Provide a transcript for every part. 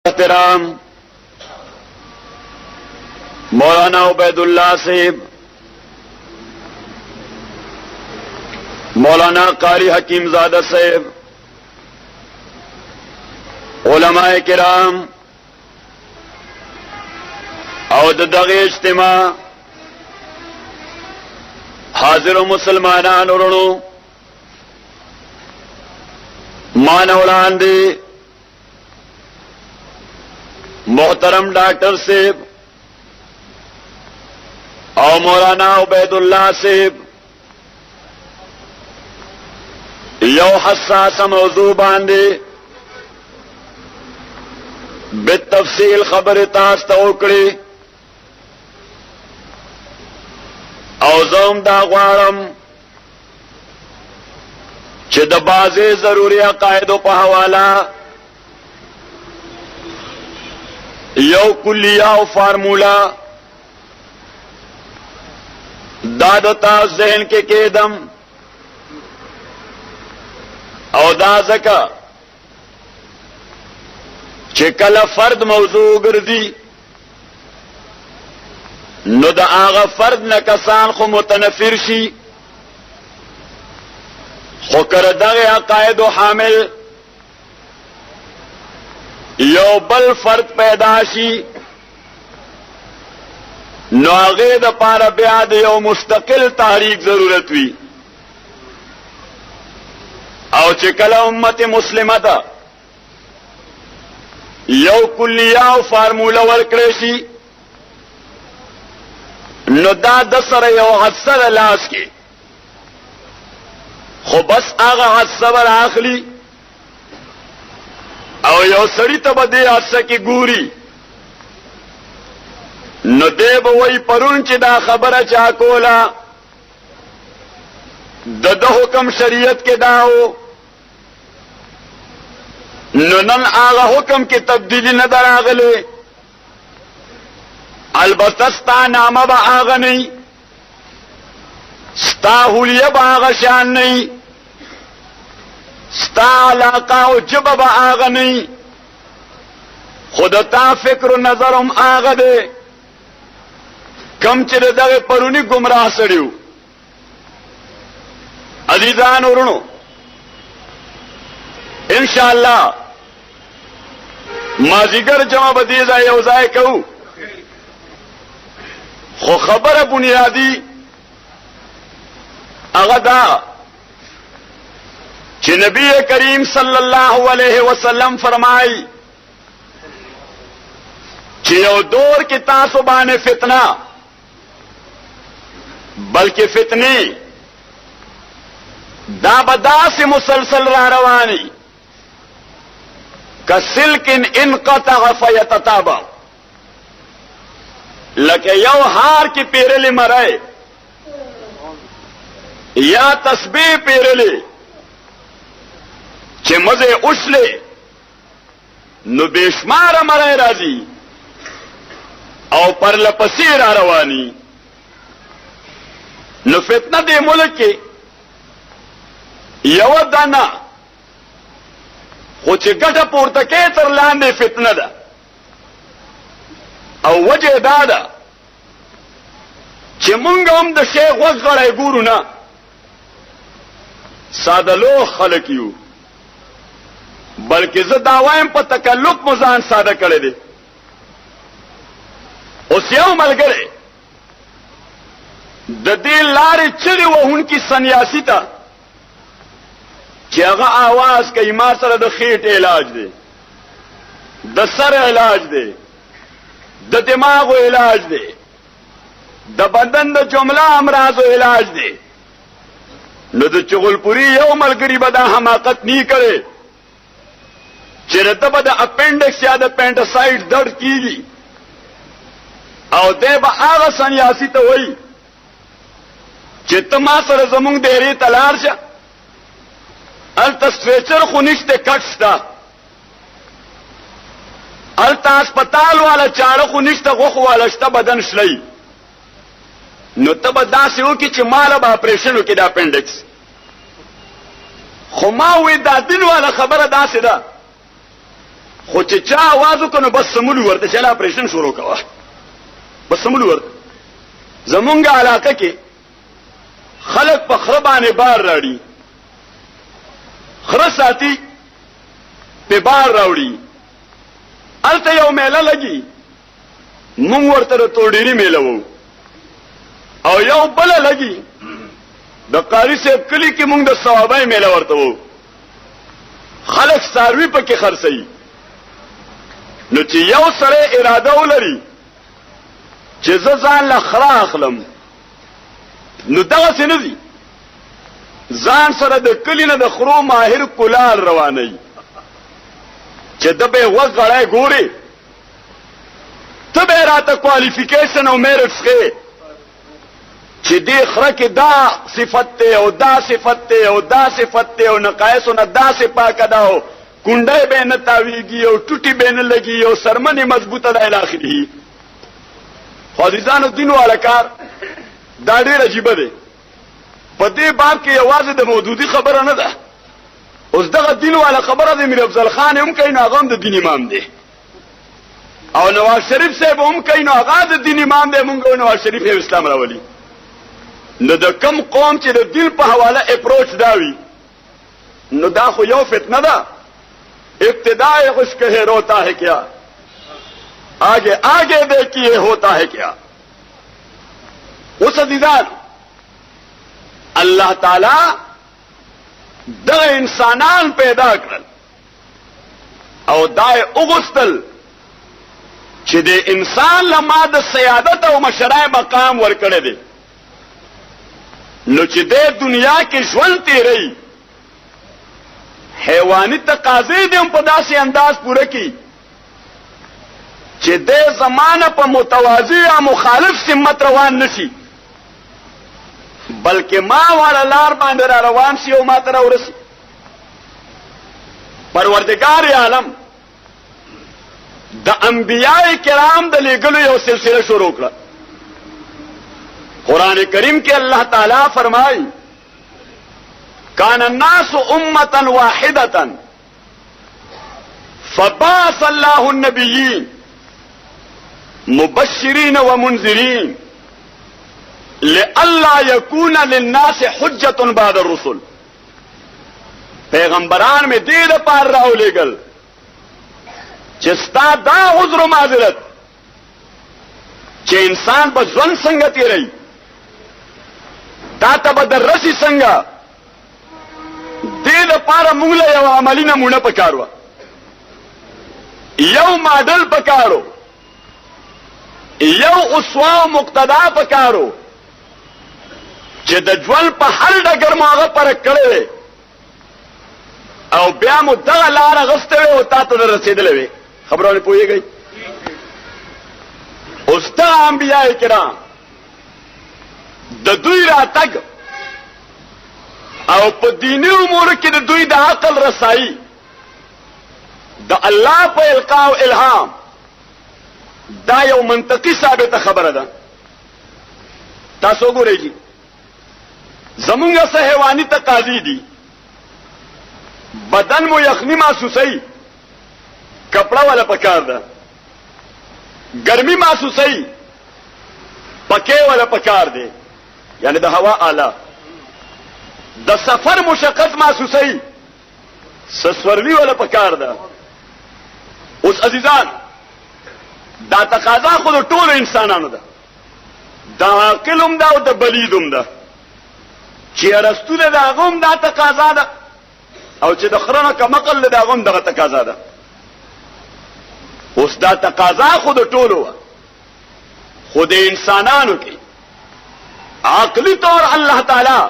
एहतराम मौलाना उबैदुल्लाह साहब, मौलाना कारी हकीमजादा साहब, उलमाए किराम और दगे इज्तिमा हाजिर मुसलमानान उरणो मानवलान दे मोहतरम डॉक्टर साहब और मौलाना उबैदुल्लाह साहब यो हसास मौजू बांधे बेतफसील खबर तास तोकड़ी औजोम दा ग्वारम चिदबाजे जरूरी अकायदों पर हवाला यो कुलिया और फार्मूला दादता जहन के केदम और दाजका चिकल फर्द मौजू गर्दी नुद आगा फर्द न कसान को मुतनफिर शी खुकर दगे अकायद हामिल यो बल फर्द पैदाशी नागेद पार ब्याद यो मुस्तकिल तारीख जरूरत हुई और चिकला उम्मत मुस्लिमता यो कुलिया फार्मूला वर्कड़ेशी नुदा दसर यो हसर लाश के खो बस आगा हसबर आखली और यो सड़ी तब दे हस की गूरी न देव वही परुण चिदा खबर चाकोला दद हुक्म शरीयत के दाओ नन आगा हुक्म की तब्दीली नजर आगले अलबत्ता नामा बा आगा नहीं स्ता हुलिया बा आगा शान नहीं स्ता अलाका जब बा आगा नहीं खुदता फिक्र नजरम आगा दे कम चिर दगे परुनी गुमराह सड़ियो अजीजान उरणो इंशाअल्लाह माजिगर जमा बदीजा यौजाए कहू खो खबर बुनियादी अगदा कि नबी करीम सल्लल्लाहु अलैहि वसल्लम फरमाई कि यो दौर की तासुबान फितना बल्कि फितने दाबदा से मुसलसल रवानी का सिल्किन इनकता फयतताबा लके यो हार की पेरेले मराए या तस्बीह पेरेले चे मजे उछले नु बेशुमार मराए राजी और परलपसीर रवानी नु फितना दे मुल्क के यव दाना कुछ गठ पूर्त के तर लांदे फितना दा और वजह दादा चे मुंग हम द शेख वजगड़े गुरु ना सादलो खलकियू बल्कि दावाएं पर तकल्लुक मुजान सादा करे दे उस यव मल गए ददील लारे चिड़ी वो उनकी सन्यासी था कि अगर आवाज कई मासर द खीट इलाज दे द सर इलाज दे द दिमाग इलाज दे द बदन द जुमला अमराज इलाज दे न द चुगलपुरी यो मलगरी बदा हमाकत नहीं करे चिरत बद अपेंडिक्स या द पेंटासाइड दर्द कीगी और देव आगा सन्यासी तो वही चित्तमा सर जमुंग देरी तलार जा अलता स्ट्रेचर खुनिश्ते कट्सता अलता अस्पताल वाला चार खुनिश्ता गुख वाला श्ता बदन शलई नो तब दासी हो कि चिमाला बा ऑपरेशन हो कि दा अपेंडिक्स खुमा हुई दा दिन वाला खबर दासी दा خو چې چا आवाज وکړو بس سمولو ورته چې اپریشن شروع کاوه بس سمولو ورته. زمونږ علاقه کې خلک په خره باندې بار راړي، خره ساتي په بار راوړي. الته یو میله لګي، مونږ ورته توډيري میله وو، او یو بل لګي د قاری صاحب کلی کې مونږ د ثوابای میله ورته وو. خلک ساروي پکې خرڅي. نو چې یو سره اراده ولري چې ځان له خره اخلم، نو دغه څه نه دي، ځان سره د کلی نه د خرو ماهر کولار رواني چې د به وغړای ګوري ته به راته کوالیفیکیشن او میرټس کې چې دې خره کې دا صفت ته او دا صفت ته او دا صفت ته او نقایص نه دا صفات کداو کونډه به نه تاویږي او ټوټي به نه لګي او سرمنې مضبوطه ده اله اخره. حاضرانو دین والا کار دا ډېر عجیب دی. په دې باب کې یوازې د موجودی خبره نه ده، اوس دغه دین والا خبره د میر افضل خان هم کوي، هغه هم د دین امام دی، او نواز شریف صاحب هم کوي، هغه د دین امام دی. مونږ نواز شریف یې اسلام راولي. نو د کم قوم چې د دین په حواله اپروچ داوي، نو دا خو یو فتنه ده. ابتداء عشق ہے روتا ہے کیا، آگے آگے دیکھیے ہوتا ہے کیا. اس عزیزان اللہ تعالی دا انسانان پیدا کړل او دای اوغستل چې د انسان لما د سیادت او مشرای مقام ورکړی دی. نو چې د دنیا کې ژوند تیری حیوانی تقاضی دې په داسې انداز پوره کی چې د زمانه په متوازی او مخالف سمت روان نشي، بلکې ما والا لار باندې را روان شي او ما ته ورسي. پروردگار عالم د انبیاء کرام د لګلو یو سلسله شروع کړه. قران کریم کې الله تعالی فرمایي کان الناس امه واحده فبعث الله النبيين مبشرين ومنذرين لئلا يكون للناس حجة بعد الرسل. پیغمبران میں دې لپاره راولېږل چې ستا دا عذر و معذرت چې انسان په ژوند څنګه تیری، تا ته به دررسي څنګه، دې لپاره موږ له یو عملي نمونه پکار وه، یو ماډل پکارو، یو اسوه او مقتدا پکارو چې د ژوند په هر ډګر مو هغه پرک کړی او بیا مو دغه لار اغوستې وې او تا ته رسېدلې وې. خبرونه پوهېږئ؟ اوس دا انبیاء کرام د دوی راتګ او په دیني امورو کې د دوی د عقل رسایي د الله په القاء او الهام دا یو منطقي ثابته خبره ده. تاسو ګورئ جی زمونږ څه حیواني تقاضی دي، بدن مو یخنی محسوسوي، کپڑا والا پکار ده، ګرمي محسوسوي، پکې والا پکار دی، یعنی د هوا آله، د سفر مشقت محسوسوي، سسوروي والا پکار ده. اوس عزیزان دا تقاضا خو د ټولو انسانانو ده، د عاقل هم ده او د بلید هم ده، چې ارسطو ده د هغه هم دا تقاضا ده، او چې د خره نه کمقل ده د هغه هم دغه تقاضا ده. اوس دا تقاضا خو د ټولو وه، خو د انسانانو کې عقلي طور الله تعالی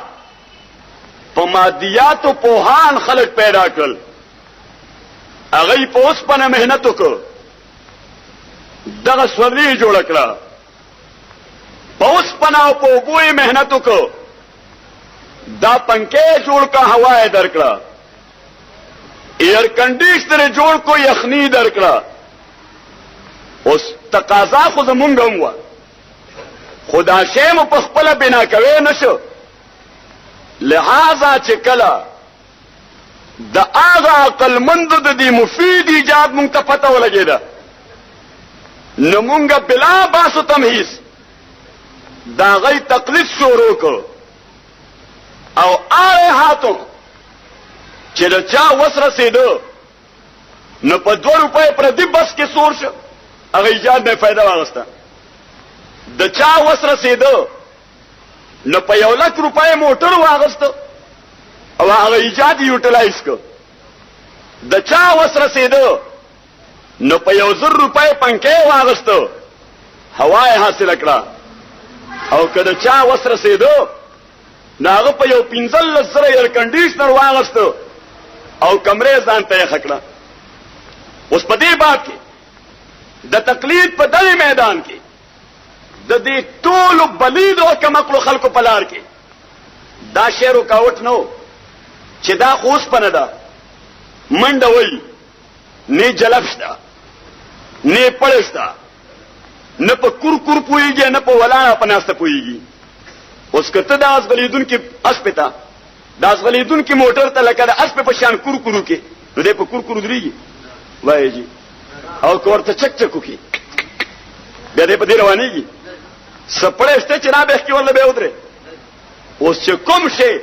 په مادیاتو پوهان خلق پیدا کړل، هغه په اوسپنه محنت وکړ، دغه سورلي جوړ کړه، په اوسپنه او په اوبو یې محنت وکړ، دا پنکې جوړ کا هوا یې درکړه، ایئر کنډیشنر جوړ کو یخنی درکړه. اوس تقاضا خو زمونږ هم وه، خدا شی مو په خپله بنا کوی نشو، لہذا چې کله د هغه عقلمندو د دې مفید ایجاد مونږ ته پته ولګېده، نو مونږ بلا باسو تمهیز د هغوی تقلید شروع کړ او هغه هاتو چې د چا وس رسېده نو په 2 روپۍ پردي بس کې سور شو، هغه ایجاد نه فایده واغسته. د چا وس رسېده نو په 1 لک روپۍ موټر واغسته او هغه ایجاد یوټیلایز کړ. د چا وس رسېده نو په 1000 روپۍ پنکې واغسته، هوا یې حاصله کړه. او که د چا وس رسېده نو هغه په 15,000 ایر کنډیشنر واغسته او کمرې ځان ته یې ښه کړه. اوس په دې باب کې د تقلید په دغه میدان کې د دې ټولو بلید او کمقلو خلکو په لار کې دا شی رکاوټ نه و چې دا خو اوسپنه ده، منډه وایي، نه جلب شته، نه پړ شته، نه په کور پوهېږي، نه په ولاړه په ناسته پوهېږي. اوس که ته د ازغلیدونکي اسپې ته د ازغلیدونکي موټر ته لکه د اسپې په شان کورو کې نو دی په کور درېږي وایي جي، او که ورته چک چک وکړي بیا دی په دې روانېږي. سپړی شته چې رابېخ کې ورله بیا ودرې. اوس چې کوم شی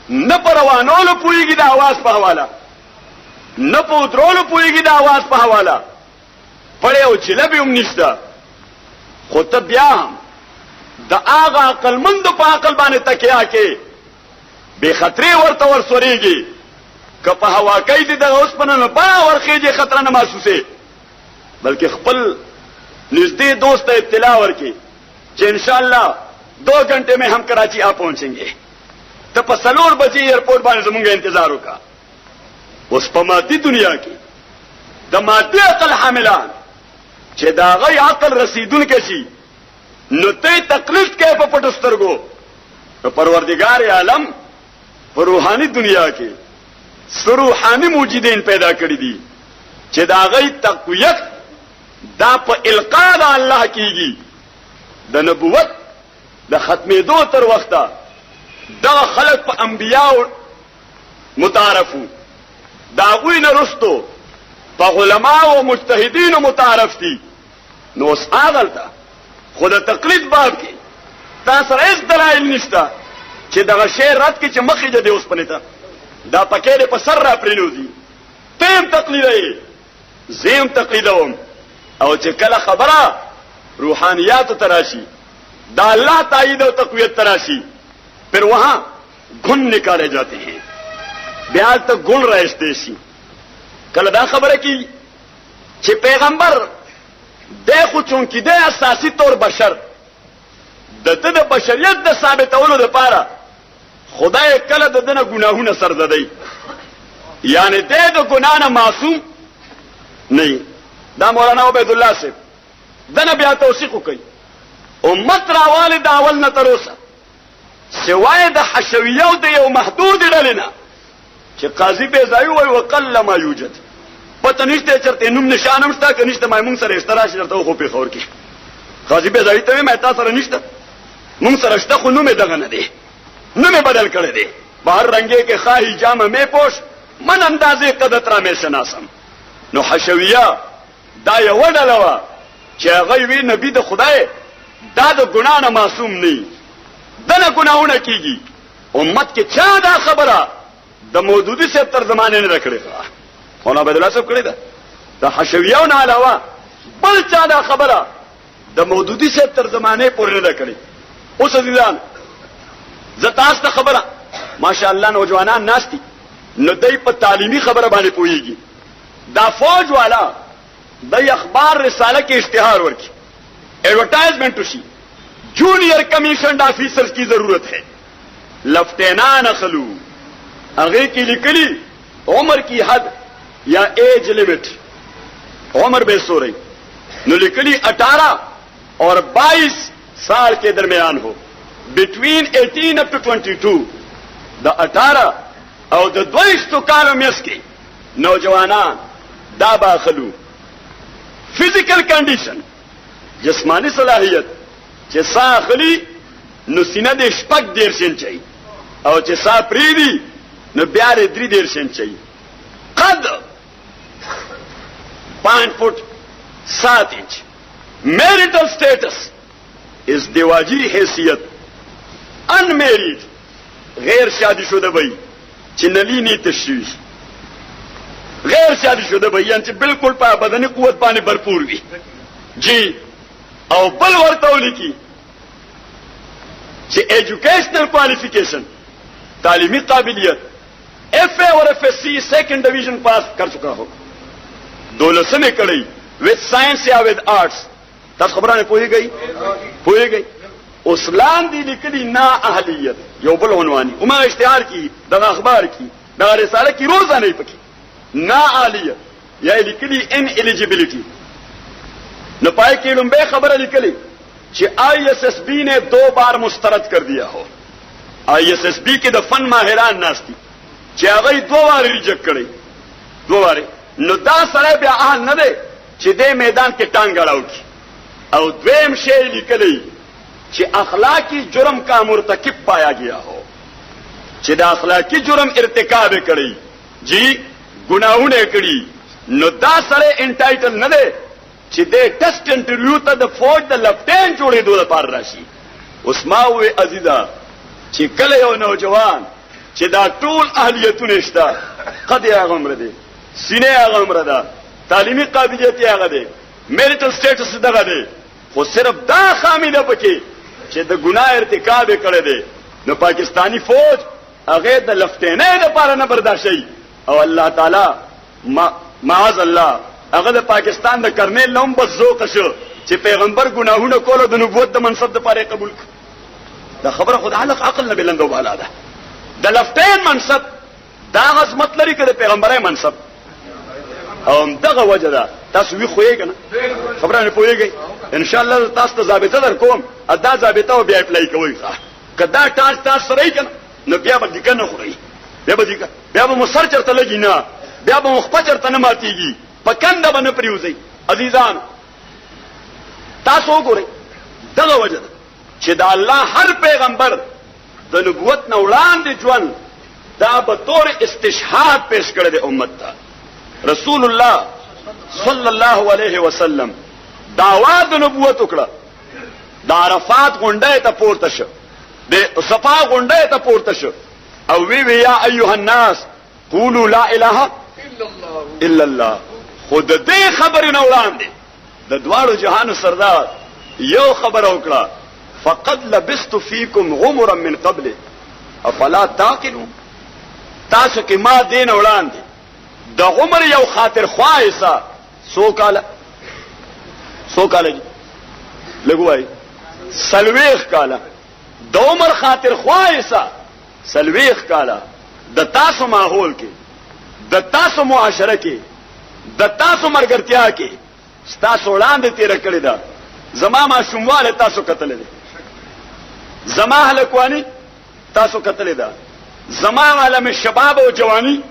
نه په روانولو پوهېږي د اواز په حواله، نه په ودرولو پوهېږي د اواز په حواله، پړی او جلبې هم نشته، خو ته بیا هم د هغه عقلمندو په عقل باندې تکیه کې بې خطرې ورته ورسورېږي. که په هواکۍ دې دغه اوسپنه نه بڼه ورخېږي خطره نه محسوسې، بلکې خپل نزدې دوست ته اطلاع ورکړي چې انشاءاللہ 2 घंटे में हम कराची आ पहुंचेंगे. ته په 4 بجې ایرپورټ باندې زمونږ انتظار وکړه. اوس په مادي دنیا کې د مادي عقل حاملان چې د هغوی عقل رسیدونکی شي نو ته تقلید کوې په پټو سترګو. نو پروردګار عالم په روحاني دنیا کې څه روحاني موجودین پیدا کړي دي چې د هغوی تقویت دا په القا د الله کېږي. د نبوت د ختمېدو تر وخته دغه خلق په انبیاء متعارفو، د هغوی نه رستو په علماء او مجتهدینو متعارف دي. نو اوس هغلته خو د تقلید باب کې تا سره هېڅ دلایل نشته چې دغه شی رد کړي چې مخې د دې اوسپنې ته دا پکې دی په سر را پرېنوځي. ته هم تقلیدوې، زه هم تقلیدوم. او چې کله خبره روحانیاتو ته راشي، دا اللہ تائید و تقویت تراشی، پھر وہاں گن نکالے جاتے ہیں، بیاج تک گن رئیس دیسی. کل دا خبر ہے کہ پیغمبر دیکھو چونکی دے اساسی طور بشر دته د بشریت د ثابتولو لپاره خدای کله دنه ګناهونه سرزدي، یعنی دې د ګنا نه معصوم نه. دا مولانا عبید الله صاحب دنه بیا توثیق کوي امت راواله د اول نه تر اوسه سوای د حشویو د یو محدود ډلنه چې قاضي به ځای وي وقل ما یوجد پته نشته چرته نوم نشانم شته که نشته مې مونږ سره اشتراک درته خو په خور کې قاضي به ځای ته مې تاسو سره نشته، مونږ سره شته خو نومې دغه نه دی، نومې بدل کړی دی. بهر رنگے کے خواہی جامه میں پوش من اندازې قدرت مې شناسم. نو حشویه دا یو ډله وه چې هغوی وی نبی د خدای دا د ګناه نه معصوم نه، دنه ګناهونه کېږي. امت کې چا دا خبره د مودودي صاحب تر زمانې نه ده کړې، مولانا عبید الله صاحب کړې ده. د حشویو نه علاوه بل چا دا خبره د مودودي صاحب تر زمانې پورې نه ده کړې. اوس عزیزان زه تاسو ته خبره ماشاءالله نوجوانان ناست دي، نو دی په تعلیمي خبره باندې پوهیږي. دا فوج والا د اخبار رساله کې اشتهار ورکړي، ایڈورٹائزمنٹ وشي، جونیئر کمیشنڈ آفیسرز کی ضرورت ہے، لفتینان اخلو هغه کې لیکلي عمر کی حد یا ایج لیمٹ عمر بے سورئی نو لیکلي 18 اور 22 سال کے درمیان ہو، بٹوین 18 اپ ٹو 22. د 18 او د 22 کالو میس کې نوجوانان دا باخلو. فزیکل کنډیشن جسمانی صلاحیت چې ساخلی نو سینه د شپږ 13 انچي او چې سا پریدي نو بیا 3 انچي قد 5 فٹ 7 इंच. Marital status is دیواجی حیثیت unmarried غیر شادی شده بھئی چې نلینی تشویش غیر شادی شده بھئی یعنی چې بالکل په بدني قوت باندې भरपूर وي جی او بل ورته ولیکي چې ایجوکیشنل کوالیفیکیشن تعلیمی قابلیت ایف اے اور ایف ایس سی 2nd ڈویژن پاس کر چکا ہو 12 کڑی وتھ سائنس یا وتھ آرٹس تاسو خبرانه پوهیږئ اوس لاندې لیکلي نا اهلیت یو بل عنواني او ما اشتهار کی د اخبار کی د رساله کی روزانه پکې نا اهلیت یا لیکلي ان ایلیجیبিলিٹی نو پای کې لومبه خبره لیکلي چې آئی ایس ایس بی نے 2 بار مسترد کر دیا ہو. آئی ایس ایس بی کې د فن ماهران ناشتي چې هغه 2 بار ریجیکټ کړي 2 بار نو دا سره بیا اهل نه دی چې د میدان کې ټانګ اړاو کی او دویم شی لیکلی چې اخلاقی جرم کا مرتکب پایا گیا ہو چې د اخلاقی جرم ارتکاب کړي جی ګناہونه کړي نو دا سره انټایټل نه دی چې د ټیسټ انټرویو ته د فوج د لفټین جوړېدو لپاره راشي. اوس ما وې عزیزا چې کله یو نوجوان چې دا ټول اهلیتونه شته قد یې عمر دی سینې عمر ده تعلیمی قابلیت یې هغه دی میریټل سټیټس دغه دی خو صرف دا خامی ده پکې چې د ګناه ارتکاب کړی دی نو پاکستانی فوج هغه د لفټینې لپاره نه برداشتي او الله تعالی معاذ الله هغه د پاکستان د کرنیل نوم بس ذوق شو چې پیغمبر ګناهونه کول د نبوت د منصب لپاره قبول کړ. دا خبره خدای علق عقل نه بلند وباله ده د لفټین منصب دا عظمت لري کړه پیغمبري منصب او دغه وجه ده تاسو وی خوې کنه خبره نه پوهیږئ ان شاء الله تاسو ته ضابطه در کوم ادا ضابطه او بیا اپلای کوئ کدا تاسو سره کنه نو بیا به دګ نه خوري بیا به مسر چرته لګی نه بیا به مخ چرته نه ماتيږي پکنده باندې پریوزي. عزیزان تاسو وګورئ دغه وجه ده چې د الله هر پیغمبر د نبوت نه وړاندې ژوند دا به تور استشهاد پیش کړی د امت ته. رسول الله صلی الله علیه وسلم دعوا د نبوت وکړه د عرفات غونډه ته پورته شو د صفا غونډه ته پورته شو او وی یا ایها الناس قولوا لا اله الا الله. خود دې خبرې نه وړاندې د دواړو جهانو سردار یو خبر وکړه فقد لبست فيكم عمرا من قبل افلا تعقلون. تاسو کې ما دین وړاندې د عمر یو خاطر خواهسا سو کاله لګوي سلويخ کاله د عمر خاطر خواهسا سلويخ کاله د تاسو ماحول کې د تاسو معاشره کې د تاسو مرګرتیا کې تاسو وړاندې تیر کړی دا زما ما شومواله تاسو کتل دي زما هلکوانی تاسو کتل دا زما عالم شباب او جوانی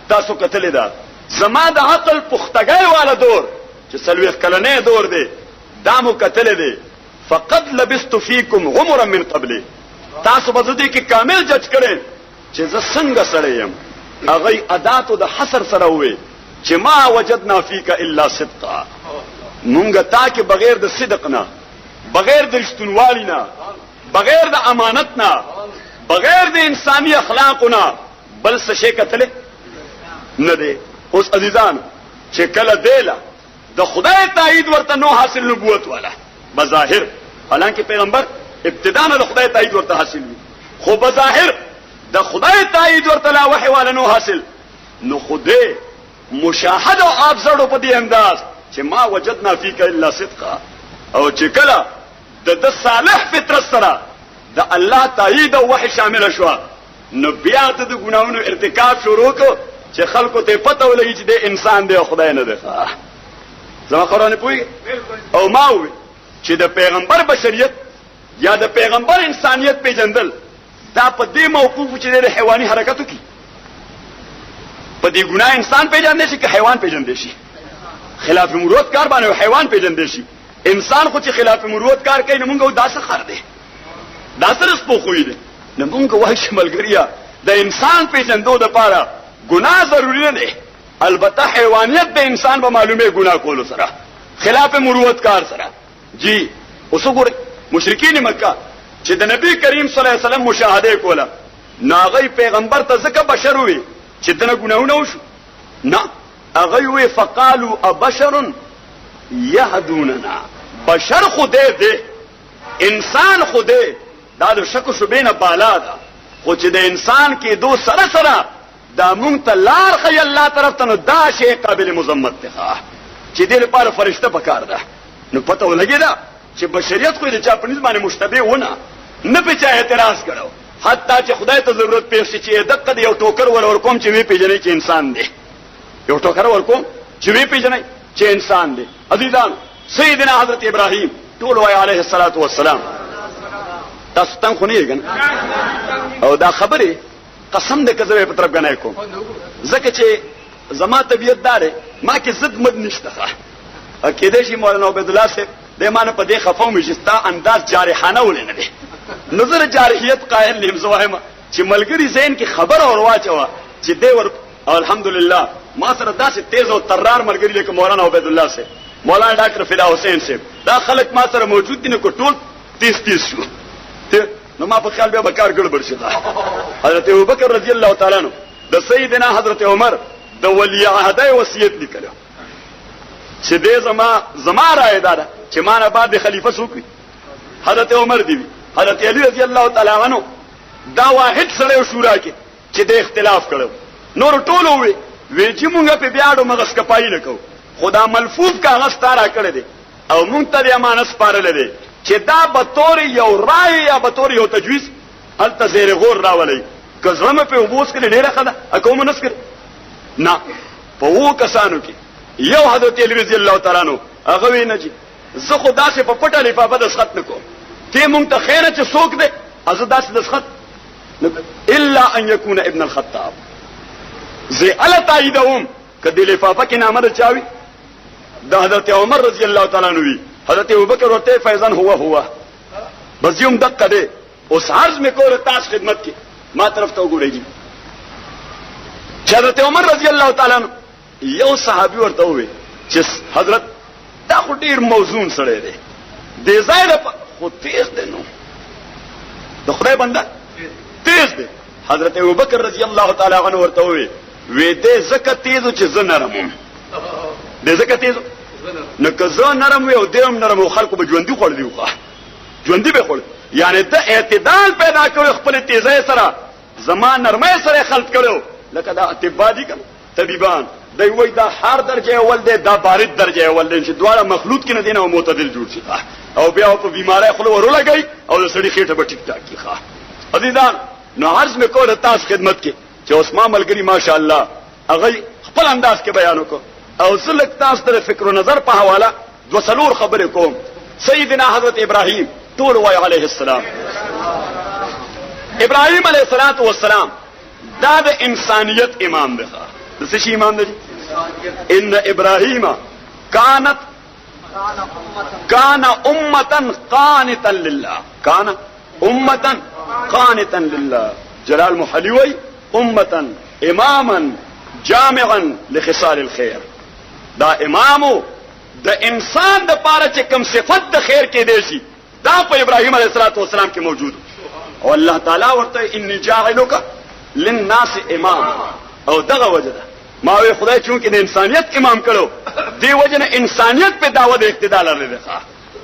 تاسو کتل دا زما د عقل پختګۍ والا دور چې سلويخ کلنې دور دی دامو کتل دی فقد لبست فيكم عمرا من قبل. تاسو په دې کې کامل جج کړئ چې زه څنګه سره یم. هغه اداتو د حصر سره وې چې ما وجدنا فيك الا صدقا مونږه تا کې بغیر د صدق نه بغیر د رښتونوالي نه بغیر د امانت نه بغیر د انساني اخلاقونه بل څه شي کتل نه دی. اوس عزیزان چې کله دیله د خدای تایید ورته نو حاصل نبوت والا بظاهر حالانکه پیغمبر ابتداء د خدای تایید ورته حاصل وي خو بظاهر د خدای تایید ورته لا وحی والا نو حاصل نو خدای مشاهده او ابزړو په دې انداز چې ما وجدنا فيك الا صدقا او چې کله د صالح فطرت سره د الله تایید او وحی شامل شو نو بیا د ګناونو ارتکاب شروع کو چې خلکو ته پته ولګي چې د انسان دی او خدای نه دی. زما قرآن پوي او ما وي چې د پیغمبر بشریت یا د پیغمبر انسانیت پیژندل دا په دې موقوف چې د حیواني حرکتو کې په دې ګناه انسان پیژندل شي که حیوان پیژندل شي خلاف مروت کار باندې حیوان پیژندل شي. انسان خو چې خلاف مروت کار کوي نو موږ داسه خر دی داسه رسپو خوې دی نو موږ وایي ملګریا د انسان پیژندو دپاره ګناه ضروري نه دی، البته حیوانیت د انسان به معلومه ګناه کولو سره، خلاف مروت کار سره. جی اوس وګورئ مشرکین مکه چې د نبی کریم صلی الله علیه وسلم مشاهده کوله، ناغی پیغمبر ته ځکه بشر وي چې دنه ګناهونه وشو، نه هغه وی فقالوا ابشر يهدوننا، بشر خدای دی، انسان خدای، دا د شک شبهه نه بالا ده، خو چې د انسان کې دو سره سره دا مونږ ته لار خی الله طرف ته، نو دا شی قابل مذمت دی چې دې لپاره فرشته پکار ده. نو پته ولګی دا چې بشریت خو د چا په نسبت باندې مشتبه ونه، نه په چا اعتراض کړو، حتی چې خدای ته ضرورت پیښ شي چې دقه د یو ټوکر ور کوم چې وی پیژنې چې انسان دی، یو ټوکر ور کوم چې وی پیژنې چې انسان دی. عزیزان سیدنا حضرت ابراهیم ټول وای علیه الصلاۃ والسلام، تاسو ته خو نه یګن او دا خبره قسم دې کذبه په طرف غنای کوم، ځکه چې زما طبیعت دار ما کې زد مد نشته. اکیدې شي مولانا عبد الله صاحب د مانه په دې خفاو مجستا انداز جارحانه ولنه دي، نظر جارحیت قائل نیم زواهمه چې ملګری زین کی خبر اور واچوا چې دی ور الحمدلله ما سره داسې تیز او ترار ملګری لکه مولانا عبد الله صاحب، مولانا ډاکټر فدا حسین صاحب، دا خلک ما سره موجود دي، نو ټول 30 شو. نو ما په خیال به بکار ګړبړ شي. حضرت ابوبکر رضی الله تعالی عنہ د سیدنا حضرت عمر د ولی عهد وصیت لیکلو چې دې زما رائے ده چې ما نه بعد خلیفہ څوک وي، حضرت عمر دی. حضرت علی رضی الله تعالی عنہ دا واحد سره شورا کې چې د اختلاف کړو، نور ټول وی چې مونږ په بیاړو مغس کپای نه کو، خدا ملفوظ کاغذ تارا کړی دی او مونږ ته امانت سپارل دی چې دا به تور یو رائے یا به تور یو تجویز الته زیر غور راولي، کزړه په وبوس کې ډیره خده اكو منس کړ نه. په وو کسانو کې یو حضرت علی رضی الله تعالی عنہ هغه ویني چې زه خدا سے په پټه لفافه د خط نکوم، ته مونږ ته خیره چې څوک دی ازدا سے د خط الا ان يكون ابن الخطاب، زي الا تایدهم کدی لفافه کې نامه چاوي د حضرت عمر رضی الله تعالی عنہ وی، حضرت ابوبکر ورته فیضان هو بس یوم دقه دی. اوس عرض می کوله تاسو خدمت کې ما طرف ته وګورئ چې حضرت عمر رضی الله تعالی عنہ یو صحابي ورته وی چې حضرت دا خو ډیر موزون سره دی، د زائد خو تیز دی، نو د خدای بنده تیز دی. حضرت ابوبکر رضی الله تعالی عنہ ورته وی دې زکه تیزو چې زه نرم، دې زکه تیزو نو که زه نرم وي او دیم نرم او خلکو به ژوندۍ خور دی، ژوندۍ به خور، یعنی ته اعتدال پیدا کړو خپل تیزه سره، زمان نرمه سره خلق کړو. لکه دا اطباء دي کوم طبيبان دی وای دا هر درجه اول دی، دا بارد درجه اول دی چې دواړه مخلوط کې نه دینه او معتدل جوړ شي، او بیا په بیماری خلک ورو لګي او د سړي خېټه به ټیک ټاک کی ښه. عزیزان نو عرض مې کوله تاسو خدمت کې چې عثمان ملګری ماشاءالله هغه خپل انداز کې بیان وکړ، او سلک تاسو ته فکر و نظر په حواله دو څلور خبرې کوم. سیدنا حضرت ابراهیم ټول وای علیه السلام، ابراهیم علیه السلام دا د انسانیت امام دی، د څه شي امام دی؟ ان ابراهیم کان امه قانتا لله، کان امه قانتا لله. جلال محلی وای امه اماما جامعا لخصال الخير، دا امامو د انسان د پاره چې کوم صفت د خیر کې دی شي دا په ابراهیم علیه السلام کې موجود، او الله تعالی ورته انی جاعلک للناس امام، او دغه وجده ما وی خدای چون کې د انسانیت امام کړو، دی وجنه انسانیت په دعوت اقتدا لري ده.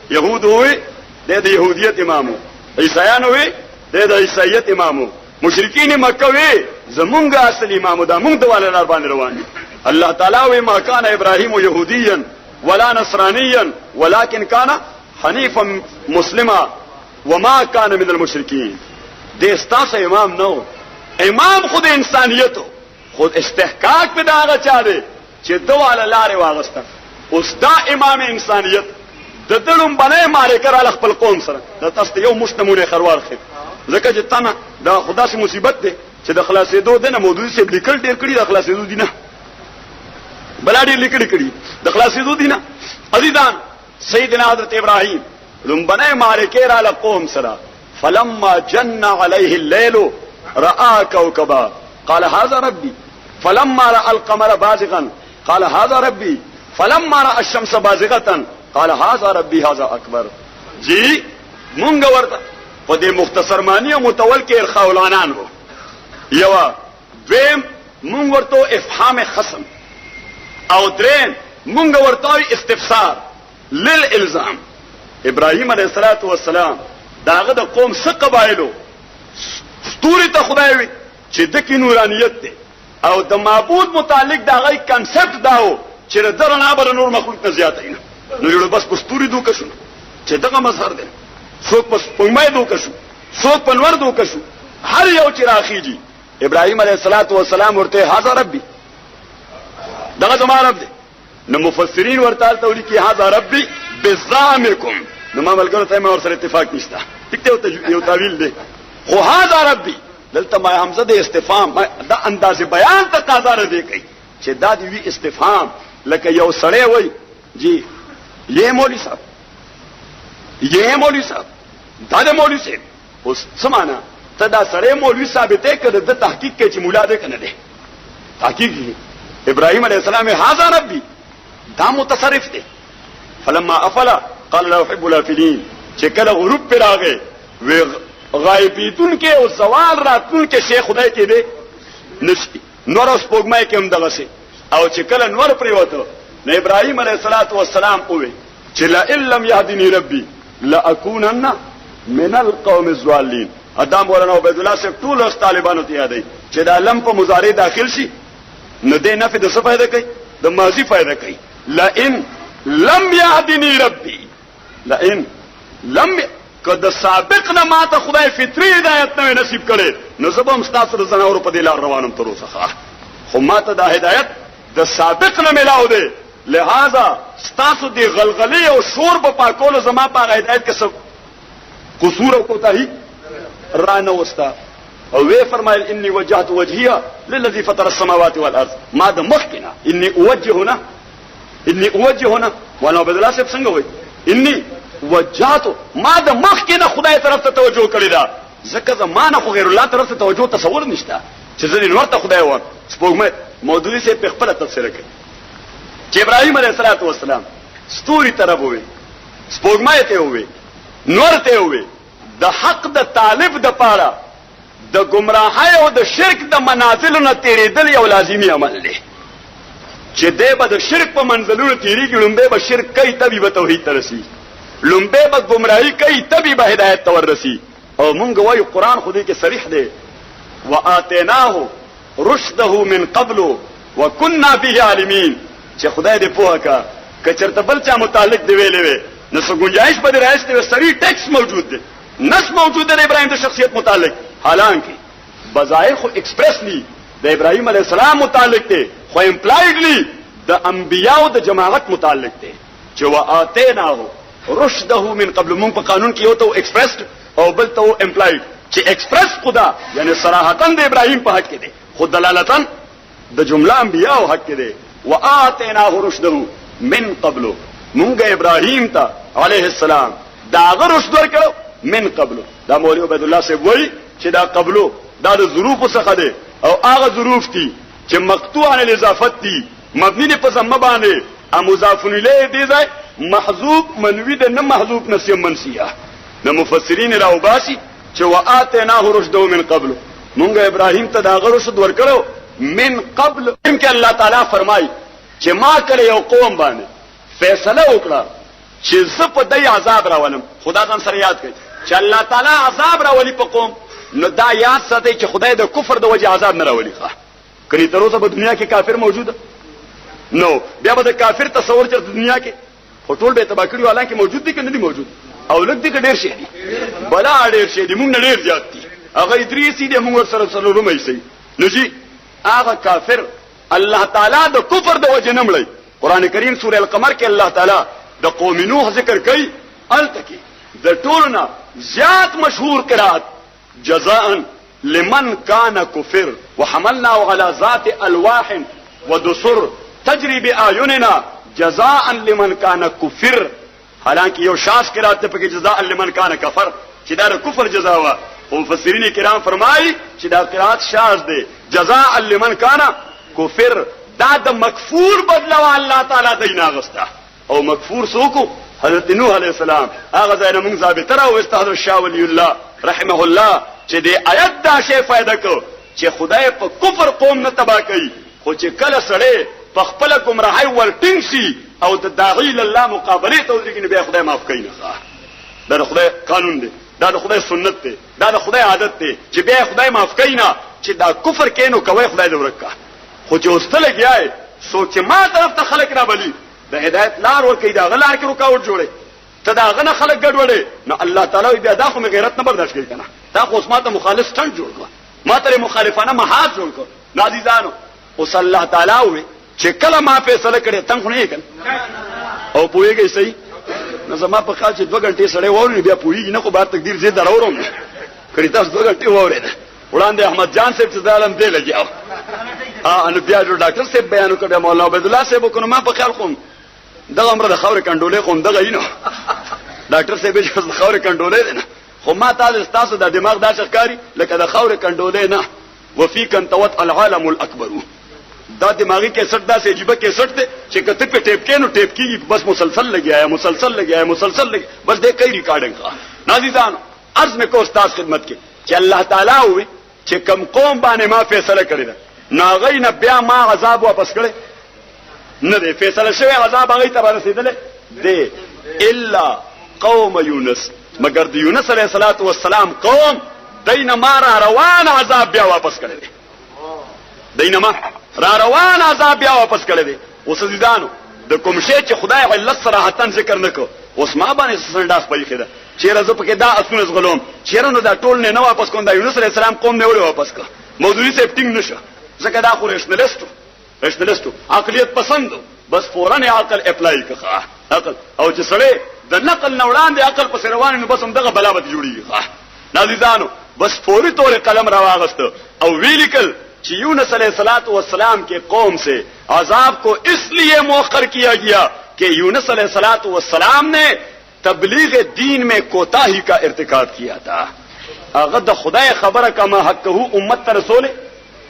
يهود وي د يهودیت امامو، عیسایانو وي د عیسایت امامو، مشرکین مکه وي زمونږ اصل امامو، دا مونږ د والدار باندې روان دي. الله تعالی وی ما كان ابراهيم يهوديا ولا نصرانيا ولكن كان حنيفا مسلما وما كان من المشركين. دې ستاسو امام نو، امام خود انسانیتو، خود استحقاق په داغه چا دی چې دواله لارې واغسته. اوس دا امام انسانیت د دلم باندې ماره کړه خپل قوم سره، د تاسو یو مشتمونه خروار خې ځکه چې تنه دا خدا سي مصیبت دی چې د خلاصېدو دنه موضوع سي لیکل ډیر کړي، د خلاصېدو دینه بل ډیر لیکل کړي، د خلاصېدو دینه. عزیزان سیدنا حضرت ابراهیم لم باندې ماره کړه قوم سره، فلما جن عليه الليل راى كوكبا قال هذا ربي فلما راى القمر بازغا قال هذا ربي فلما راى الشمس بازغه قال هذا ربي هذا اکبر. جی مونږ ورته په دې مختصر معنی او متول کې ارخاولانان وو. یو دویم مونږ ورته افهام خصم او درین مونږ ورته استفسار للالزام. ابراهيم عليه الصلاه والسلام داغه د قوم څخه قبایلو ستوري ته خدای وي چې د کې نورانیت ده او د معبود متعلق داغه کنسپټ داو چې درنه بر نور مخلوق نه زیات نه نو یو بس پستوري دوه کشو چې دغه مظهر ده څوک پس پمای دوه کشو څوک پنور دوه کشو هر یو چې راخیږي ابراهيم عليه الصلاه والسلام ورته هاذا ربي دغه زما رب ده. نو مفسرین ورته ته ولي کې هاذا ربي بزعمكم نو ما ملګرو ته ما سره اتفاق نشته ټیک ته یو تعویل ده خو هاذا ربي دلته ما حمزه د استفهام دا انداز بیان تقاضا نه دی کوي چې دا دی وی استفهام لکه یو سړی وای جی یہ مولوی صاحب دا د مولوی صاحب اوس سمانا ته دا سړی مولوی صاحب ته کړه د تحقیق کې چې مولا ده کنه ده تحقیق ابراهيم عليه السلام هاذا ربي دا متصرف ده. فلما افلا قال لا احب الافلين چې کله غروب پر راغی و غایبیتون کې او زوال راتون کې شیخ خدای کې دی نشي نور اوس پوګمای کې هم دغه سي او چې کله نور پرې وته نو ابراهيم عليه الصلاه والسلام قوي چې لا ان لم يهدني ربي لاكونن من القوم الضالين. ادم مولانا عبد الله سے ټول اوس طالبانو ته یادای چې دا لم په مضارع داخل شي نو دې نه په څه فائدہ کوي د ماضي فائدہ کوي. لا ان لم يهدني ربي لا ان لم کله سابق نه ماته خدای فطری هدایت نه نصیب کړي نو زبم ستاسو زناور په دې لار روانم تر اوسه خو ماته دا هدایت د سابق نه ملاو دي لہذا ستاسو دی غلغلی او شور په پاکولو زما په هدایت کې څه قصور او کوتاهی رانه وستا او وی فرمایل انی وجهت وجهي للذي فطر السماوات والارض ما د مخکنا انی اوجهنا وانا عبد الله صاحب څنګه وای انی وجهت ما د مخکنا خدای طرف ته توجه کړی دا ځکه زمانه خو غیر الله طرف ته توجه تصور نشته چې ځنی ورته خدای و سپوږمۍ مودودی سے په خپل تفسیر کوي چې ابراهيم عليه السلام ستوري طرف وي سپوږمۍ ته وي نور ته وي د حق د طالب د پاره د گمراهۍ او د شرک د منازل نه تیریدل یو لازمی عمل دی چې دې به د شرک په منزلونو تیریږي لومبه به شرک کوي تبي به توحید ترسي لومبه به گمراهۍ کوي تبي به هدایت تورسي. او مونږ وایو قران خو دې کې صریح دی واتیناه رشده من قبل وكنا به عالمین چې خدای دې پوهه کا کچرته بل چا متعلق دی ویلې نو څه گنجائش به راځي سری ټیکس موجود دی نص موجود دی ابراهيم د شخصیت متعلق حالانکه بظاهر خو ایکسپریسلی د ابراهيم عليه السلام متعلق دی خو امپلایډلی د انبیاء د جماعت متعلق دی چې واتیناه رشده من قبل مون په قانون کې یو ته ایکسپریس او بل ته امپلایډ چې ایکسپریس خدا یعنی صراحتا د ابراهيم په حق کې دی خود دلالتا د جمله انبیاء حق کې دی واتیناه رشده من قبل مونږ ابراهيم ته عليه السلام دا رشد ورکړو من قبل. دا مولوی عبد الله صاحب وایي چې دا قبلو دا د ظروف څخه دی او هغه ظروف دي چې مقطوع عن الاضافت دي مبني په ضمه باندې مضاف الیه دي ځای محذوف منوی ده نه محذوف نسیه منسیه. نو مفسرین راوباسي چې واتیناه رشده من قبل مونږ ابراهيم ته دا رشد ورکړو من قبل. ان کې الله تعالی فرمایي چې ما کړه یو قوم باندې فیصله وکړه چې زه په دې عذاب راولم. خدا ځان سره یاد کړئ چې الله تعالی عذاب راولي په قوم نو دا یاد ساتئ چې خدای د کفر د وجه عذاب نه راولي. کړي تر اوسه په دنیا کې کافر موجود نو بیا به د کافر تصور چې دنیا کې ټول به تبا کړی حالانکه موجود دي کنه دي موجود او لږ دي ډېر شي دي بلا ډېر شي دي مونږ ډېر زیات دي هغه ادریسی دي مونږ سره سره رومي سي نو جی هغه کافر الله تعالی د کفر د وجه نه مړی. قران کریم سوره القمر کې الله تعالی د قوم نوح ذکر کوي التکی د ټولنا زیات مشهور قرات جزاء لمن كان كفر وحملنا على ذات الواح ودسر تجري باعيننا جزاء لمن كان كفر. حالانکه یو شاس قرات ته په جزاء لمن كان كفر چې دا کفر جزا وا مفسرین کرام فرمایي چې دا قرات شاذ دی. جزاء لمن کان کفر، دا د مکفور بدلوا الله تعالی دینا غستا. او مکفور سوکو حضرت نوح علیہ السلام. هغه ځای نه موږ ثابت راو استاد شاه ولی الله رحمه الله چې دې آیت دا شی فائدہ کو چې خدای په کفر قوم نه تبا کوي، خو چې کله سړی په خپل گمراهی ولټینګ شي او د داعی الله مقابله ته ودرېږي بیا خدای معاف کوي نه. دا د خدای قانون دی، دا د خدای سنت دی، دا د خدای عادت دی چې بیا خدای معاف کوي نه. چې دا کفر کینو کوي خدای دې ورکا. خو چې اوستل کیای سوچ ما طرف ته خلق را بلی د هدایت لار ور کوي، دا غلار کې رکاوټ جوړي ته دا غنه خلق ګډوډي نو الله تعالی بیا دا خو غیرت نه برداشت کوي کنه. دا خو اسماته مخالف ستند جوړ کړ، ما ته مخالفانه محاذ جوړ کړ. نازیزانو اوس الله تعالی وي چې کله ما فیصله کړې تم خو نه کړ او پوهیږي صحیح نو زما په خاطر 2 غنټې سړی ووري بیا پوهیږي نه. خو بار تقدیر زه دراورم کړی تاسو 2 غنټې ووري وړاندې احمد جان صاحب څه عالم دی لګیاو ان بیا جو ډاکټر صاحب بیان وکړ، مولانا عبد الله صاحب کو ما په خیال کوم دغه امر د خاورې کنډولې کوم دغه اینو ډاکټر صاحب چې د خاورې کنډولې نه. خو ما تاسو د دماغ دا ښکاری لکه د خاورې کنډولې نه. وفيك انتوت العالم الاكبر، دا دماغی کیسټ دا سه عجیب کیسټ ته چې کته په ټیپ کینو ټیپ کیږي بس مسلسل لګیا مسلسل لګیا بس دې کوي ریکارډینګ کا. نازیدان عرض میں کو استاد خدمت کې چې الله تعالی وي چې کم قوم باندې ما فیصله کړی دا ناغی نه بیا ما عذاب واپس کړی نه دی فیصله شوی عذاب هغه ته رسیدل دی الا قوم یونس، مگر د یونس علیه السلام قوم دینما را روان عذاب بیا واپس کړی دی. دینما را روان عذاب بیا واپس کړی دی. اوس ځانو د کوم شی چې خدای علت صراحتن ذکر نکو اوس ما باندې سنداس پېخې ده چیرې زه پکې دا اسونه غلوم چیرې نو دا ټول نه واپس کوم. دا یونس علیه السلام قوم نه وړي واپس کړ. موضوعي سیفټینګ نشه ځکه دا خو رشنلستو عقلیت پسندو بس فورن عقل اپلای کړه عقل او چې سړی د نقل نوړان دی عقل پس روان نو بس هم دغه بلاوت جوړیږي. نازیدانو بس فوری طور قلم راواغست او ویلیکل چې یونس علیہ السلام کے قوم سے عذاب کو اس لیے مؤخر کیا گیا کہ یونس علیہ السلام نے تبلیغ دین میں کوتاہی کا ارتکاب کیا تھا. اغد خدای خبره کما حق هو امت رسول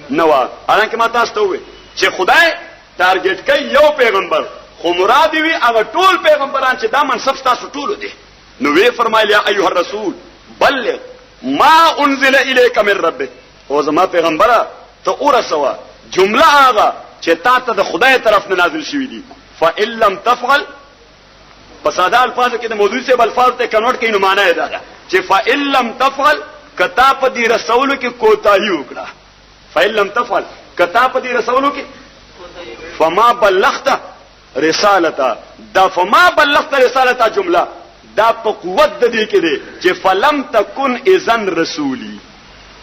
نوا حالانکه ما تاسو ته وې چې خدای ټارګټ کوي یو پیغمبر خو مراد وی هغه ټول پیغمبران چې دا منصب تاسو ټول دي. نو وی فرمایلی ایها الرسول بلغ ما انزل الیک من ربک، او زما پیغمبره ته ورسوه جمله هغه چې تا ته د خدای طرف نه نازل شوی دي. فإن لم تفعل پس دا الفاظ کې د موضوع سے الفاظ ته کنورټ کینو معنی یې دا چې فإن لم تفعل کتا په دې رسولو کې کوتاهی وکړه. فإن لم تفعل کتا په دې رسولو کې فما بلغت رسالتا، دا فما بلغت رسالتا جمله دا په قوت د دې کې دی چې فلم تکن اذن رسولی.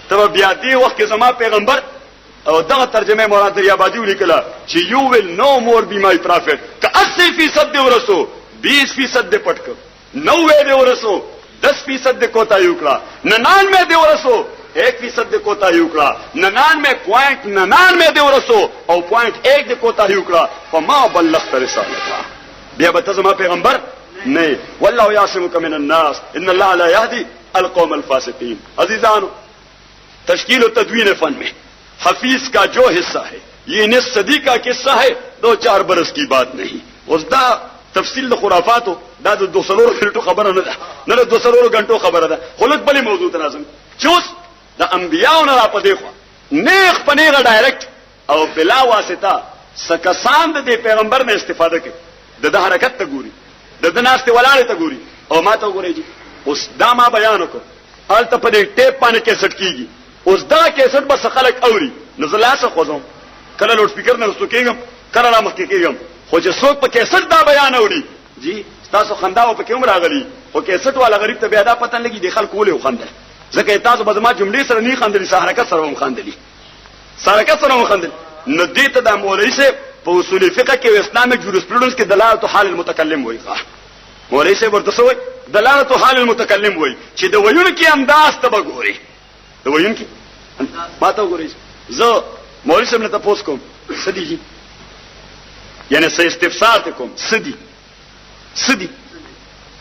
ته بیا دې وخت کې زما پیغمبر او دغه ترجمه مولانا دریابادی ولیکله چې یو ویل نو مور بی مای پروفیٹ که 80% دی ورسو 20% دی پټک 90 دی ورسو 10% دی کوتاهی وکړه 99 دی ورسو 1% دی کوتاهی وکړه 99.99 دی ورسو او 0.1 دی کوتاهی وکړه فما بلغت رسالته. بیا به زما پیغمبر نہیں واللہ یعصمک من الناس ان اللہ لا یهدی القوم الفاسقین. عزیزانو تشکیل و تدوین فن میں حفیظ کا جو حصہ ہے یہ 19 صدی کا قصہ ہے 2-4 برس کی بات نہیں. اس دا تفصیل د خرافاتو دا د 200 غنټو خبره نه ده نه د 200 غنټو خبره ده. خلک بلې موضوع ترازم چوس د انبیاء نه را پدې خو نیغ پنیغه ډایرکټ او بلا واسطه سکسان د پیغمبر نه استفاده کوي د حرکت ته ګوري د ناشته ولاړه ته ګوري او ما ته ګوري جی اوس دا ما بیان وکړ حالت په دې ټیپ باندې کیسټ کیږي اوس دا کیسټ بس خلک اوري نزلاسه خوځم کله لوډ سپیکر نه رسو کېږم کله را مخ کېږم خو چې څوک په کیسټ دا بیان اوري جی تاسو خنداو په کوم راغلی خو کیسټ والا غریب ته بیا دا پته لګي د خلکو ولې وخندل ځکه تاسو به ما جملې سره نه خندلې حرکت سره هم خندلې حرکت سره هم خندل نو دې ته د مولوی سے په اصول فقہ کې اسلامي جورسپروډنس کې دلالت حال المتکلم وایي. مولوی سے ورته سوې دلالت حال المتکلم وایي چې د ویون کې انداز ته وګوري د ویون کې ما ته وګورئ. زه مولوی صاحب نه تاسو کوم سدي جی یعنی سه استفسار ته کوم سدي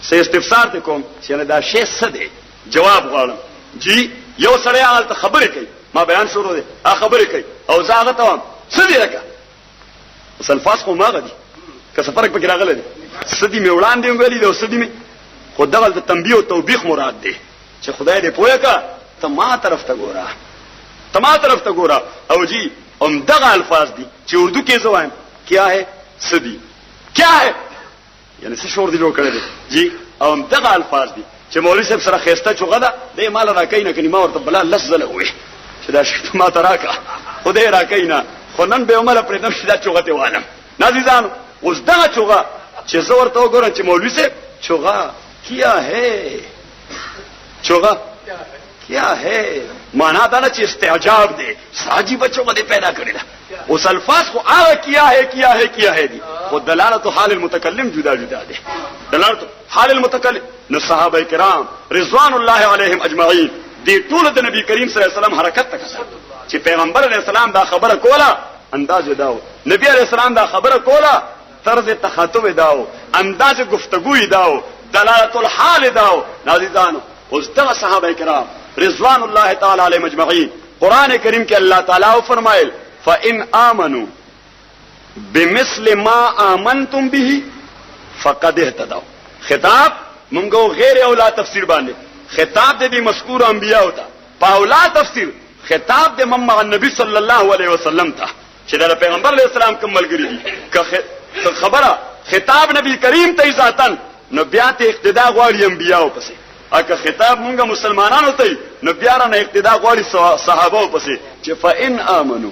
سه استفسار ته کوم چې دا شی سدي جواب غواړم جی یو سړی هغه خبرې کوي، ما بیان شروع دی، هغه خبرې کوي او زه هغه ته وایم څه دی لکه اوس الفاظ خو ماغه دي که څه فرق پکې راغلی دی، څه دي مې وړاندې ویلي دي او څه دي مې، خو دغلته تنبیه او توبیخ مراد دی چې خدای دې پوهه کا ته ما طرف ته ګوره، ته ما طرف ته ګوره. او جی دغه الفاظ دي چې اردو کې زه وایم کیا ہے څه دي، کیا ہے یعنی څه شور دي جوړ کړی دی جی. او دغه الفاظ دي چې مولوی صاحب سره خيسته چوغه ده دې مال راکې نه کني، ما ورته بلا لزله وې چې دا شی ما تراکا خدای راکې نه، خو نن به عمر پرې نم شدا چوغه ته وانم نازیزانو. اوس دغه چوغه چې زه ورته وګورم چې مولوی صاحب چوغه کیا ہے، چوغه کیا ہے معنا دا نه چې استعجاب دی، ساجي بچو باندې پیدا کړی دا. اوس الفاظ خو هغه کیا ہے کیا ہے کیا ہے دي، خو دلالت حال المتکلم جدا جدا دي. دلالت حال المتکلم نو صحابه کرام رضوان الله علیهم اجمعین دې ټول د نبی کریم صلی الله علیه وسلم حرکت تک چې پیغمبر علیه السلام دا خبره کوله انداز داو، نبی علیه السلام دا خبره کوله طرز تخاطب داو، انداز گفتگو داو، دلالت الحال داو. نازیدانو اوس دغه صحابه کرام رضوان الله تعالی علیهم اجمعین قران کریم کې الله تعالی فرمایل فإن آمنوا بمثل ما آمنتم به فقد اهتدوا. خطاب مونږه غیر اولا تفسیر باندې، خطاب دې مذکور انبیاء ہوتا پاولا تفسیر، خطاب دې مم النبی صلی الله علیه وسلم ته چې د پیغمبر علیه السلام کوم ملګری دي که خبره خطاب نبی کریم ته ذاتن نو بیا ته اقتدا غواړي انبیاء پسې، اګه خطاب مونږه مسلمانانو ته نو بیا نه اقتدا غواړي صحابه پسې چې فإن آمنو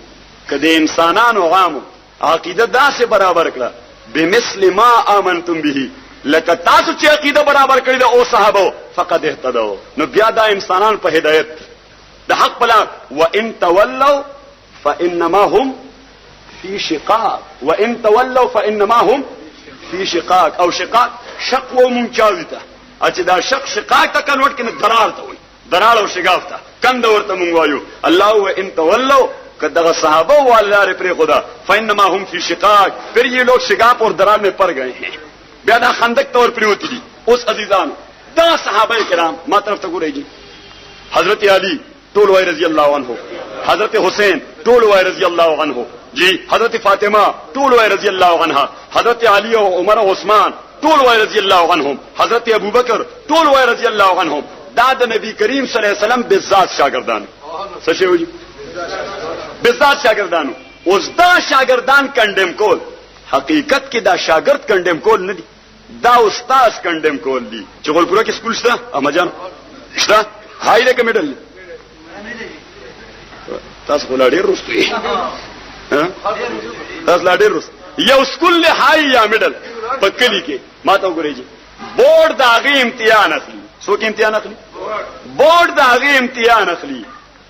کده انسانانو عامو عقیده داسې برابر کړه بمثل ما آمنتم به لکه تاسو چې عقیده برابر کړی د او صحابه فقد اهتدوا نو بیا دا انسانان په هدایت د حق بلا. وان تولوا فانما هم في شقاق، وان تولوا فانما هم في شقاق او شقاق شق و ممچاوته چې دا شقاق ته کنورټ کینې درار ته وي، درار او شقاق ته کند ورته مونږ وایو. الله وان تولوا کدغه صحابه والله پر خدا فانما هم في شقاق، پھر یہ لوگ شقاق اور درار میں پڑ گئے ہیں، بیا دا خندق طور پر ہوتی دي. اوس عزیزان دا صحابه کرام ما طرف ته ګورئ جی، حضرت علی ټول وای رضی الله عنه، حضرت حسین ټول وای رضی الله عنه جی، حضرت فاطمه ټول وای رضی الله عنها، حضرت علی او عمر او عثمان ټول وای رضی الله عنهم، حضرت ابوبکر ټول وای رضی الله عنهم. دا د نبی کریم صلی الله علیه وسلم بالذات شاګردان څه شی وایي بالذات شاګردانو. اوس دا شاګردان کندم کول حقیقت کې دا شاګرد کندم کول نه دي، دا استاد کندم کول دي. چې ګولپورا کې سکول شته امجان شته هاي له کمیډل تاسو ولادي رستوي ها تاسو لاډي رست یو سکول له هاي یا میډل پکلی کې ما ته وګورئ جی بورډ دا غي امتحان اخلي، څوک امتحان اخلي؟ بورډ دا غي امتحان اخلي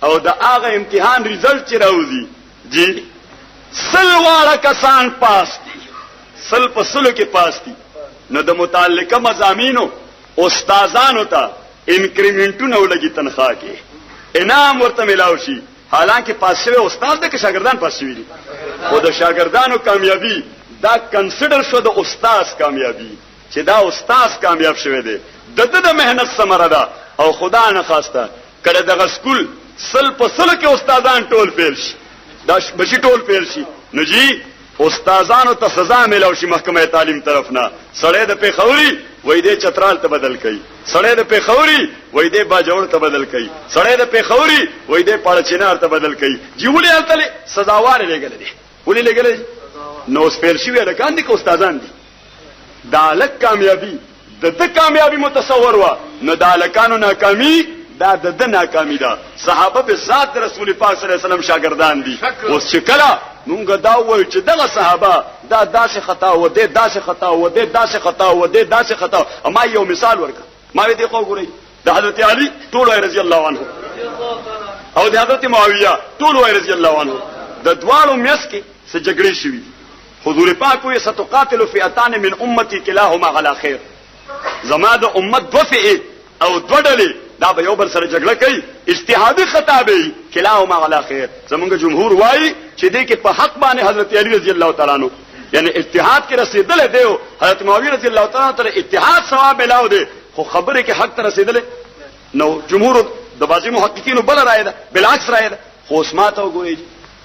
او دا هغه امتحان ریزلټ چې راوځي جی سل واړه کسان پاس دي، سل په سلو کې پاس دي. نو د متعلقه مضامینو استادانو ته انکریمنټونه ولګي تنخواه کې انعام ورته ملاو شي، حالانکه پاس شوی استاد د شاګردان پاس شوی دي، او د شاګردانو کامیابی دا کنسیډر شو د استاد کامیابی چې دا استاد کامیاب شوی دی د مهنت ثمره ده. او خدا نه خواسته کله دغه سکول سل په سل کې استادان ټول فیل شي، دا بشي ټول فیل شي، نو جی استادانو ته سزا ملو شي محکمه تعلیم طرفنا. سړی د پیښوري وای دې چترال ته بدل کړي، سړی د پیښوري وای دې باجوړ ته بدل کړي، سړی د پیښوري وای دې پړچینار ته بدل کړي. جیولې التله سزاوار لګل دي، ولې لګل نو سپیل شي ولا کاندي کو استادان دي. دا لک کامیابی د کامیابی متصور وا نو دا لکانو ناکامی دا د ناکامی ده. صحابه به ذات رسول پاک صلی الله علیه وسلم شاګردان دي. اوس چې کله مونږ دا وایو چې دغه صحابه دا داسې خطا و دې داسې خطا و دې داسې خطا و دې داسې خطا، اما یو مثال ورکړه ما دې خو ګورئ د حضرت علی ټول رضی الله عنه او د حضرت معاویه ټول رضی الله عنه د دواړو میس کې څه جګړې شوې. حضور پاک وي ستقاتل فئتان من امتي كلاهما على خير، زما د امت دو فئه او دو ډلې دا به یو بل سره جګړه کوي، اجتهادي خطابه كلاهما على خير. زمونږ جمهور وایي چې دې کې په حق باندې حضرت علی رضی الله تعالی عنہ یعنی اجتهاد کې رسیدل دی، حضرت معاویه رضی الله تعالی عنہ تر اجتهاد ثواب ملاو دی، خو خبره کې حق ته رسیدل نو. جمهور د بعضی محققینو بل رائے ده بالعکس رائے ده. خو اوس ماته وګورئ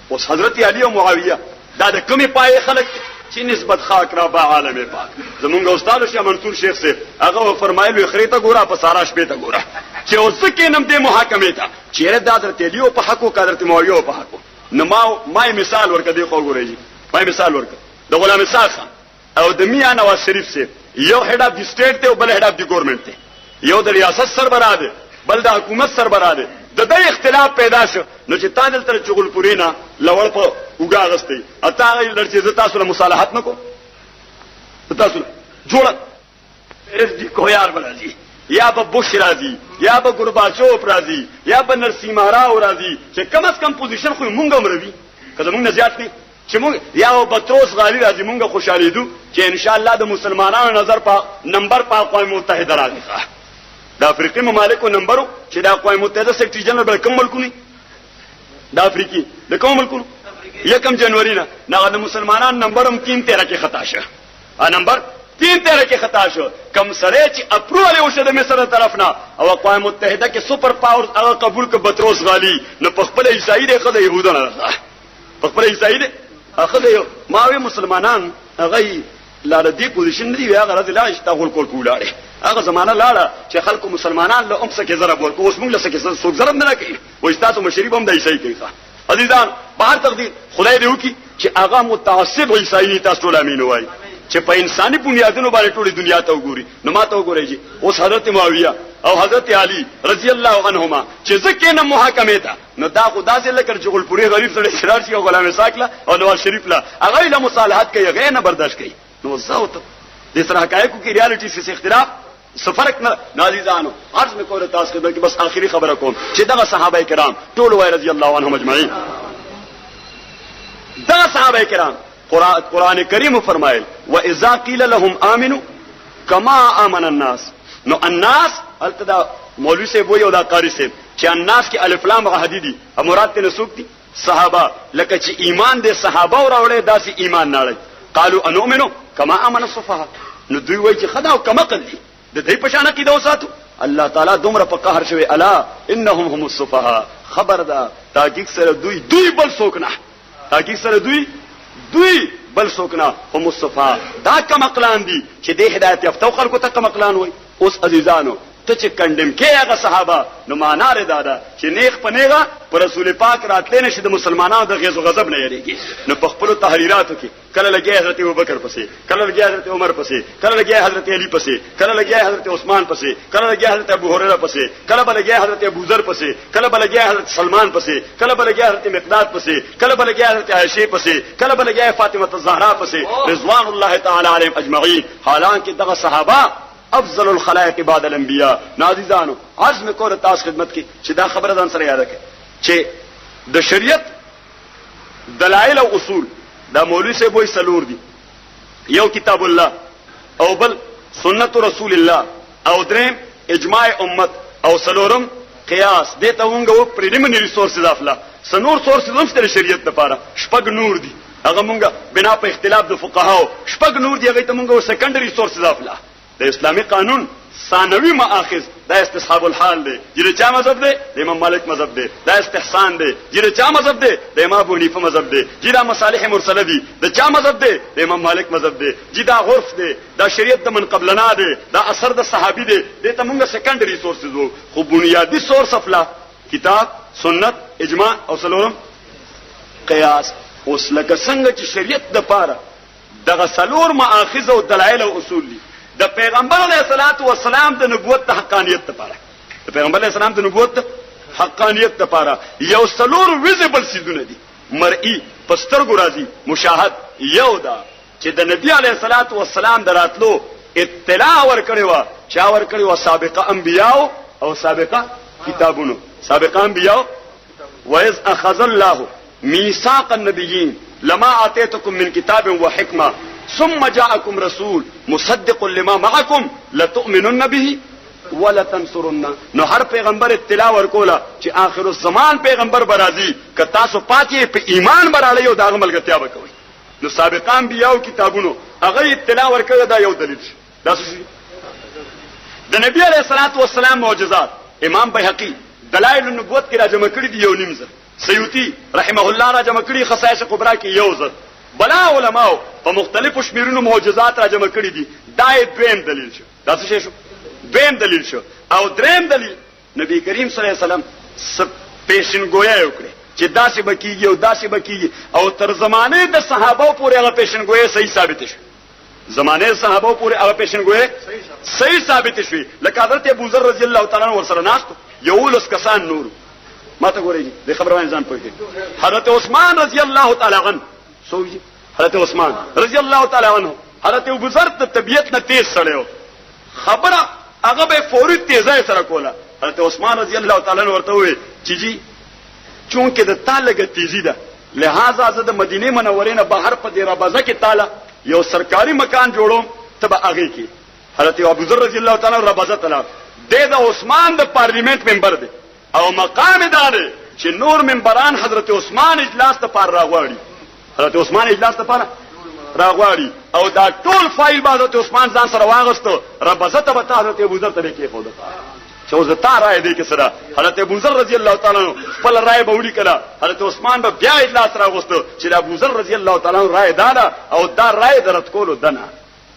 اوس حضرت علی او معاویه دا د کومې پای خلک چې نسبت خاک را با عالم پاک. زمونږ استاد شیخ منصور شیخ صاحب هغه فرمایلی خریته ګوره په سارا شپې ته ګوره چې اوس کې نم دې محاکمه ته چیرې د حضرت علی او په حق او حضرت معاویه په حق نو ما مثال ورکړې خو ګورئ ما مثال ورکړ د غلام اسحاق خان او د میاں نواز شریف سے یو هډ اف دی سټیټ ته او بل هډ اف دی ګورنمنت ته یو د ریاست سربراه ده بل د حکومت سربراه ده د دې اختلاف پیدا شو نو چې تا دلته چغل پورینا لوړ په وګا غستې اته لړچې ز تاسو له مصالحت نکو تاسو جوړ دې کو یار بلازي یا به بوش راځي یا به ګورباچوف راځي یا به نرسیما راو راځي چې کم از کم پوزیشن خو مونږ مروي کله مونږ نه زیات نه چې مونږ یا بطروس غالي راځي مونږ خوشاله دو چې ان شاء الله د مسلمانانو نظر په نمبر په اقوام متحده راځي د افریقي ممالکو نمبرو چې د اقوام متحده سیکرټری جنرال بل کوم ملکونه د افریقي د کوم ملکونو 1 جنوري نه د مسلمانانو نمبر هم 313 کې خطا شه ا نمبر 313 کې خطا شو کم سره چې اپروال وشه د مصر طرف نه او اقوام متحده کې سپر پاور هغه قبول ک بطروس غالي نه په خپل عیسائی دی خدای يهودانه په خپل عیسائی دی اخذ ماوي مسلمانان هغه لاره دی پوزیشن دی هغه راځي لا اشتغل کول کولاړي هغه زمانہ لاړه چې خلکو مسلمانان له امسه کې ضرب ورکو اوس موږ له سکه څوک ضرب نه کوي او استاد مشرب هم د عیسائی کوي عزیزان بهر تقدیر خدای دې وکي چې هغه متعصب عیسائی تاسو ټول امين وای چې په انساني بنیادونو باندې ټول دنیا ته وګوري نو ماته وګورئ چې اوس حضرت معاویه او حضرت علی رضی الله عنهما چې ځکه نه محاکمه ته نو دا خدا دې لکه جغل پوری غریب سره شرار شي او غلام ساکله او نواز شریف لا هغه له مصالحت کوي هغه نه برداشت کوي نو زاوت دې سره حقایقو کې ریالټي سره اختلاف سفرک نه نازیزانو عرض مې کوله تاسو ته بس آخري خبره کوم چې دغه صحابه کرام ټول وای رضی الله عنهم اجمعین دا صحابه کرام قرآن کریم فرمایل واذا قيل لهم امنوا كما امن الناس نو الناس التدا مولوی سے وایو دا قاری سے چې الناس کې الف لام حدیدی مراد ته نسوک دي صحابه لکه چې ایمان دې صحابه اوروړې داسې ایمان نه قالوا انؤمنوا كما امن الصفهاء نو دوی وایي چې خدا او کما قلی د دې په شان کې دوساتو الله تعالی دومره په قهر شوی الا انهم هم الصفهاء خبردار تاکي سره دوی بل څوک نه تاکي سره دوی بل سوکنا هم الصفا دا کم اقلان دي چې د هدایت یافتو خلکو ته کم اقلان وای اوس عزیزانو ته چې کندم کې هغه صحابه نو معنا لري دا چې نیک پنیغه پر رسول پاک راتلې نشي د مسلمانانو د غیظ او غضب نه یریږي نو په خپل تحریراتو کې کله لګي حضرت ابوبکر پسې کله لګي حضرت عمر پسې کله لګي حضرت علی پسې کله لګي حضرت عثمان پسې کله لګي حضرت ابو هريره پسې کله لګي حضرت ابو ذر پسې کله لګي حضرت سلمان پسې کله لګي حضرت مقداد پسې کله لګي حضرت عائشه پسې کله لګي فاطمه الزهرا پسې رضوان الله تعالی علیهم اجمعین حالانکه دغه صحابه افضل الخلائق بعد الانبیاء نازیزانو عزم کوله تاسو خدمت کی چې دا خبره ځان سره یاد کړئ چې د شریعت دلایل او اصول دا مولوی سے وای سلور دي یو کتاب الله او بل سنت رسول الله او دریم اجماع امت او سلورم قیاس دته مونږه پریلیمینری سورسز افلا سنور سورسز هم ستر شریعت لپاره شپږ نور دي هغه مونږه بنا په اختلاف د فقهاو شپږ نور دي هغه ته مونږه سیکنډری سورسز افلا د اسلامي قانون ثانوي مآخذ دا استصحاب الحال دی چې چا مذهب دی د امام مالک مذهب دی دا استحسان دی چې چا مذهب دی د امام ابو حنیفه مذهب دی چې دا مصالح مرسله دي د چا مذهب دی د امام مالک مذهب دی چې دا عرف دی دا شریعت د من قبلنا دی دا اثر د صحابي دی د ته موږ سیکنډری سورسز وو خو بنیادی سورس افلا کتاب سنت اجماع او سلورم قیاس اوس لکه څنګه چې شریعت د پاره دغه سلور مآخذ او دلایل او اصول دي د پیغمبر علیه الصلاۃ والسلام د نبوت ته حقانیت لپاره د پیغمبر علیه السلام د نبوت ته حقانیت لپاره یو سلور ویزیبل سیدونه دي مرئی پسترګو راځي مشاهد یو دا چې د نبی علیه الصلاۃ والسلام دراتلو اطلاع ورکړی و چا ورکړی و سابقه انبیاء او سابقه کتابونو سابقه انبیاء واذ اخذ الله ميثاق النبيين لما اتيتكم من كتاب وحكمه ثم جاءكم رسول مصدق لما معكم لتؤمنن به ولا تنصرن نو هر پیغمبر اطلاع ورکولا چې آخر الزمان پیغمبر برازي که تاسو پاتې په ایمان براله یو داغه ملګرتیا وکوي نو سابقان بیاو کتابونو هغه اطلاع ورکړه دا یو دلیل دا څه د نبی علیہ الصلوۃ والسلام معجزات امام بیهقی دلائل النبوت کې را جمع کړي دي یو نیم زر، سیوطي رحمه الله را جمع کړي خصائص کبرا کې یو زر، بلا علماء په مختلفو شمیرونو معجزات را جمع کړي دي. دا دویم دلیل شو. دا څه شو؟ دویم دلیل شو. او دریم دلیل نبی کریم صلی الله علیه وسلم پیشنګویا وکړي چې داسې بکیږي او داسې بکیږي، او تر زمانه د صحابه پورې هغه پیشنګویا صحیح ثابت شو. زمانه صحابه پورې هغه پیشنګویا صحیح ثابت شوی. لکه حضرت ابو ذر رضی الله تعالی عنہ ورسره ناستو، یو لس کسان نور ماته ګورئ د خبر باندې ځان پوهیږي. حضرت عثمان رضی الله تعالی عنہ سوجي، حضرت عثمان رضی الله تعالی عنہ حضرت ابو ذر د طبيعت نه تیز سړیو، خبره هغه به فوري تیزای سره کوله. حضرت عثمان رضی الله تعالی عنہ ورته وی چې جی چونکه د تعالی تیزی ده، لہذا زه د مدینه منورې نه بهر په دیره بازه کې تعالی یو سرکاري مکان جوړوم تبه هغه کې. حضرت ابو ذر رضی الله تعالی عنہ ربازه طلب د عثمان د پارلیمنت ممبر دی، او مقام دار چې نور منبران حضرت عثمان اجلاس ته پار راغواړي، حضرت عثمان اجلاس ته پار راغواړي، او دا ټول فایل به حضرت عثمان ځان سره واغستو، ربازه ته به حضرت ابو ذر ته کې خو چې اوس تا رائے دی کې سره حضرت ابو ذر رضی الله تعالی عنہ خپل رائے به وړي کړه. حضرت عثمان به بیا اجلاس راغوستو چې ابو ذر رضی الله تعالی عنہ رائے دادا او دا رائے درت کولو دنه.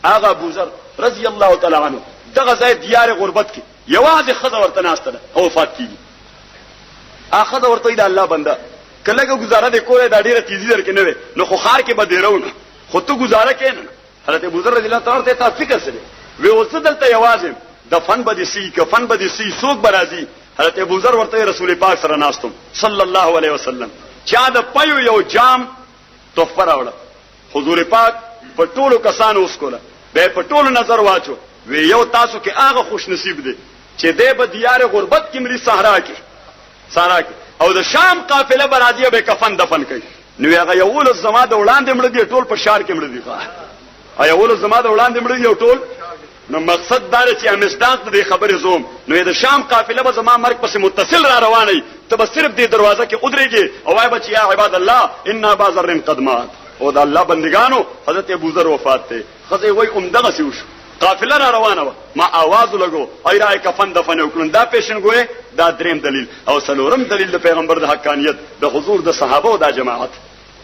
هغه ابو ذر رضی الله تعالی عنہ دغه ځای دیار غربت کې یوازې خزه ورته ناشته ده او وفات کیږي. اخذ ورته د الله بنده کله گزاره دې کوله دا ډیره تیزی درکې نه وي، نو خو خار کې به دیرونه خو ته گزاره کین. حضرت ابو ذر رضی الله تعالی عنہ ته فکر سره وی وسدلته یوازې دفن بدی سی کفن بدی سی سوق برازي. حضرت ابو ذر ورته رسول پاک سره ناستم صلی الله علیه وسلم، چا د پيو یو جام تحفه راوړه، حضور پاک په ټولو کسانو اوس کوله، به په ټولو نظر واچو، وی یو تاسو کې هغه خوش نصیب دي چې د به دیار غربت کې مری صحرا کې او د شام قافله برازي به کفن دفن کوي. نو هغه یو ول زما د وړاندې مړ دي ټول په شار کې مړ دي، یو ول زما د وړاندې مړ دي ټول. نو مقصد دا چې امستان د خبرې زوم، نو د شام قافله به زما مرګ پس متصل را روانه، ته به صرف دې دروازه کې ودرېږي او وای بچ یا عباد الله ان ابا ذر قد مات. او د الله بندگانو حضرت ابو ذر وفات ته خزه وای دغه سی وشو، قافله را روانه و، ما आवाज لګو ایرای کفن دفن وکړن. دا پیشنګوي دا دریم دلیل. او څلورم دلیل د پیغمبر د حقانیت د حضور د صحابه او د جماعت،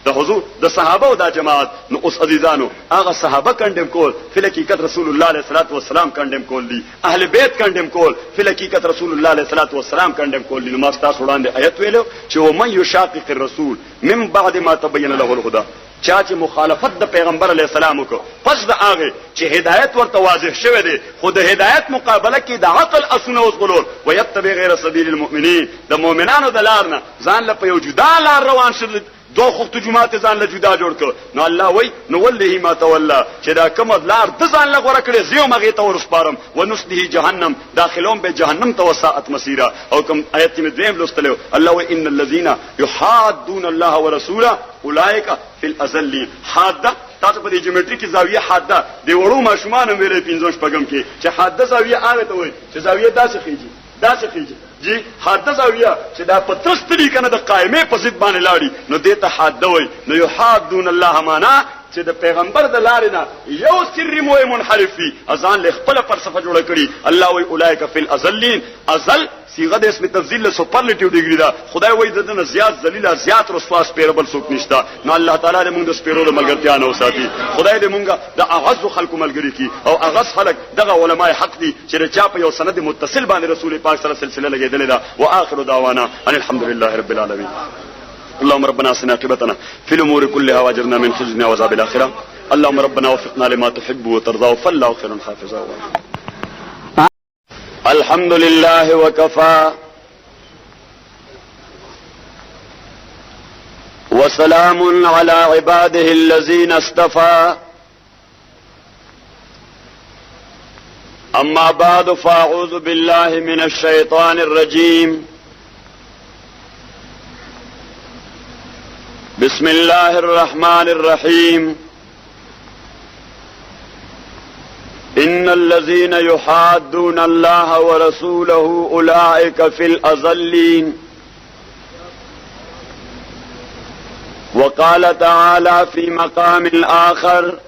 د حضور د صحابه او د جماعت. نو اوس عزیزانو هغه صحابه کندم کول فی الحقیقت رسول الله علیه الصلاۃ والسلام کندم کول دي، اهل بیت کندم کول فی الحقیقت رسول الله علیه الصلاۃ والسلام کندم کول دي. نو ما تاسو وړاندې آیت ویلو چې ومن یشاقق الرسول من بعد ما تبین له الهدى، چا چې مخالفت د پیغمبر علیه السلام وکړ پس د هغه چې هدایت ورته واضح شوه دي، خو د هدایت مقابله کې د عقل اسونه وسغلول ويتبع غیر سبیل المؤمنین، د مؤمنانو د لار نه ځان له په یو جدا لار روان شول، دو خفت جماعت ځان له جدا جوړ کړ. نو الله وای نو ولله ما تولى چې دا کوم لار د ځان له غوړه کړې زیو مغه ته ورسپارم ونسله جهنم، داخلهم به جهنم ته وساعت مسیرا. او کوم آیت می دویم لوستلو الله وای ان الذين يحادون الله ورسوله اولئک فی الاذلین. حاده تاسو په دې جیومټری کې زاویه حاده دی وړو ماشومان ویلې 15 پګم کې چې حاده زاویه هغه ته وای چې زاویه داسې خيږي جی حاده زاویه چې دا پترستری کنه د قائمه په ضد باندې لاړی، نو دته حاده وای. نو یحادون الله معنا چې د پیغمبر د لارې نه یو سری مو منحرفي اذان له خپل فلسفه جوړه کړي. الله وای اولئک فی الاذلین، ازل صيغه د اسم تفضیل له سپرلیټیو ډیګری دا، خدای وای دنه زیات ذلیل زیات رسوا سپیربل څوک نشتا. نو الله تعالی دې موږ د سپیرو ملګرتیا نه وساتي، خدای دې موږ د اعز خلق ملګری کی او اغز خلق دغه علماء حق دي چې چا په یو سند متصل باندې رسول پاک صلی الله علیه وسلم سلسله لګیدل دا. واخر دعوانا ان الحمد لله رب العالمین. اللهم ربنا اسنا عاقبتنا في الامور كلها واجرنا من خزي وعذاب الاخره. اللهم ربنا وفقنا لما تحب وترضى فالله خير حافظا. الحمد لله وكفى وسلام على عباده الذين اصطفى. اما بعد فاعوذ بالله من الشيطان الرجيم. بسم الله الرحمن الرحيم. ان الذين يحادون الله ورسوله اولئك في الاذلين. وقال تعالى في مقام آخر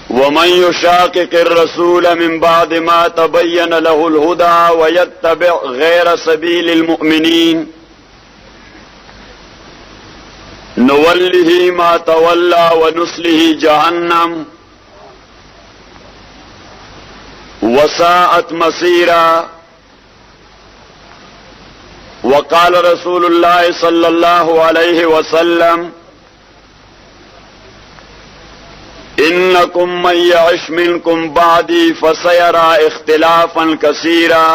वमन युशाकिक रसूल मिन बाद मा तबय्यन लहुल हुदा व यत्तबि गैर सबीलिल मुमिनीन नुवल्लिही मा तवल्ला व नुस्लिही जहन्नम वसाअत मसीरा। वक़ाल रसूलुल्लाह सल्लल्लाहु अलैहि वसल्लम इन्नकुम मन यअश मिनकुम बादी फसयरा इख्तिलाफन कसीरा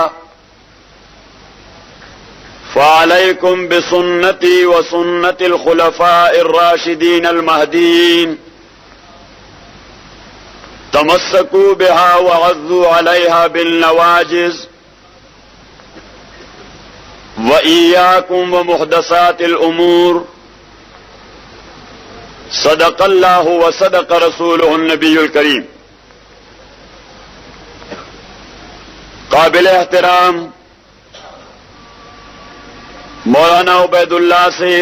फ़अलैकुम बिसुन्नती व सुन्नतिल खुलफाइर राशिदीन अल महदीयीन तमस्सकू बिहा व अज़्ज़ू अलैहा बिन नवाजिज़ व इय्याकुम व मुहदसातिल उमूर। सदक़ल्लाहु व सदक़ रसूलुहुन नबियुल करीम। काबिल एहतराम मौलाना उबैदुल्लाह से